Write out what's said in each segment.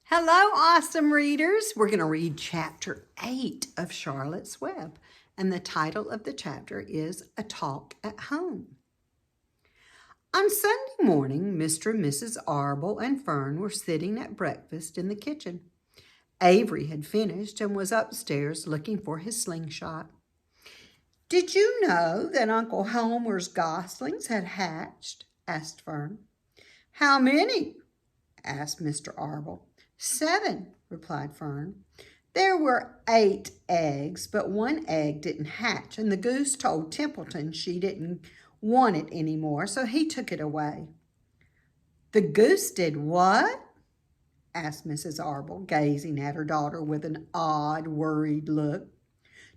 Hello, awesome readers. We're going to read chapter 8 of Charlotte's Web, and the title of the chapter is A Talk at Home. On Sunday morning, Mr. and Mrs. Arble and Fern were sitting at breakfast in the kitchen. Avery had finished and was upstairs looking for his slingshot. "Did you know that Uncle Homer's goslings had hatched?" asked Fern. "How many?" asked Mr. Arble. "7," replied Fern. "There were 8 eggs, but one egg didn't hatch, and the goose told Templeton she didn't want it anymore, so he took it away." "The goose did what?" asked Mrs. Arble, gazing at her daughter with an odd, worried look.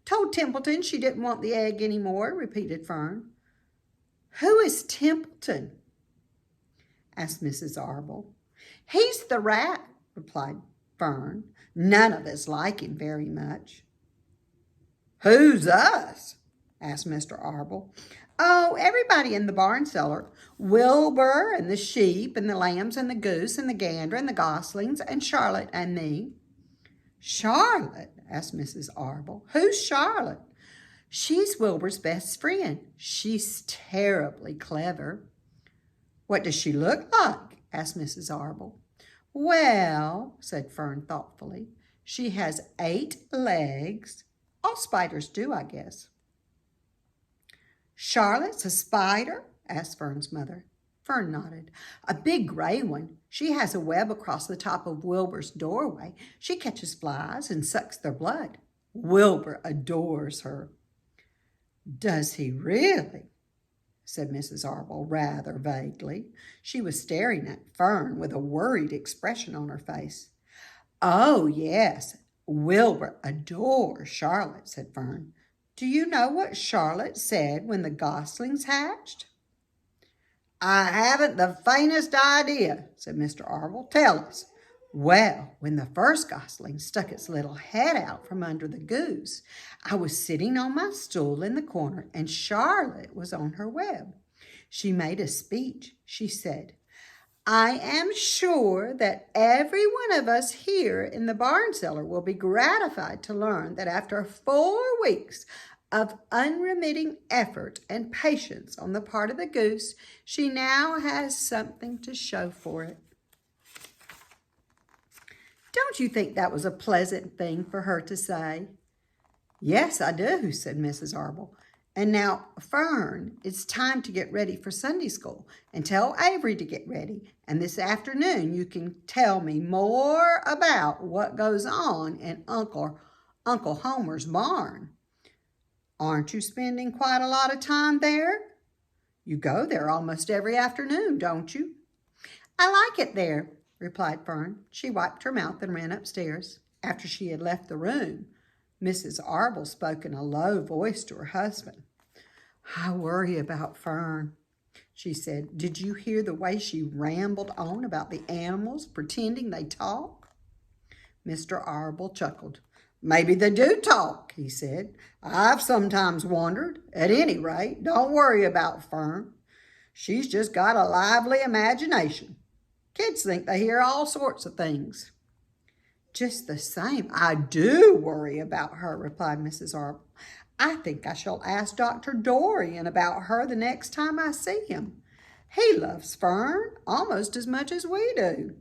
"Told Templeton she didn't want the egg anymore," repeated Fern. "Who is Templeton?" asked Mrs. Arble. "He's the rat," replied Fern. "None of us like him very much." "Who's us?" asked Mr. Arble. "Oh, everybody in the barn cellar. Wilbur and the sheep and the lambs and the goose and the gander and the goslings and Charlotte and me." "Charlotte?" asked Mrs. Arble. "Who's Charlotte?" "She's Wilbur's best friend. She's terribly clever." "What does she look like?" asked Mrs. Arble. "Well," said Fern thoughtfully, "she has 8 legs. All spiders do, I guess." "Charlotte's a spider?" asked Fern's mother. Fern nodded. "A big gray one. She has a web across the top of Wilbur's doorway. She catches flies and sucks their blood. Wilbur adores her." "Does he really?" said Mrs. Arble rather vaguely. She was staring at Fern with a worried expression on her face. "Oh, yes, Wilbur adores Charlotte," said Fern. "Do you know what Charlotte said when the goslings hatched?" "I haven't the faintest idea," said Mr. Arble. "Tell us." "Well, when the first gosling stuck its little head out from under the goose, I was sitting on my stool in the corner, and Charlotte was on her web. She made a speech. She said, 'I am sure that every one of us here in the barn cellar will be gratified to learn that after 4 weeks of unremitting effort and patience on the part of the goose, she now has something to show for it.' Don't you think that was a pleasant thing for her to say?" "Yes, I do," said Mrs. Arble. "And now, Fern, it's time to get ready for Sunday school, and tell Avery to get ready. And this afternoon you can tell me more about what goes on in Uncle Homer's barn. Aren't you spending quite a lot of time there? You go there almost every afternoon, don't you?" "I like it there," replied Fern. She wiped her mouth and ran upstairs. After she had left the room, Mrs. Arble spoke in a low voice to her husband. "I worry about Fern," she said. "Did you hear the way she rambled on about the animals, pretending they talk?" Mr. Arble chuckled. "Maybe they do talk," he said. "I've sometimes wondered. At any rate, don't worry about Fern. She's just got a lively imagination. Kids think they hear all sorts of things." "Just the same, I do worry about her," replied Mrs. Arble. "I think I shall ask Dr. Dorian about her the next time I see him. He loves Fern almost as much as we do.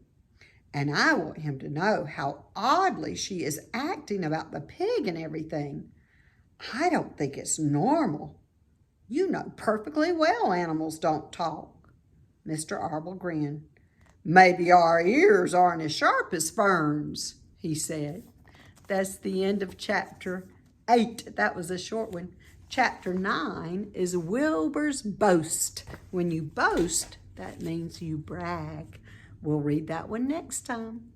And I want him to know how oddly she is acting about the pig and everything. I don't think it's normal. You know perfectly well animals don't talk." Mr. Arble grinned. "Maybe our ears aren't as sharp as Fern's," he said. That's the end of chapter 8. That was a short one. Chapter 9 is Wilbur's boast. When you boast, that means you brag. We'll read that one next time.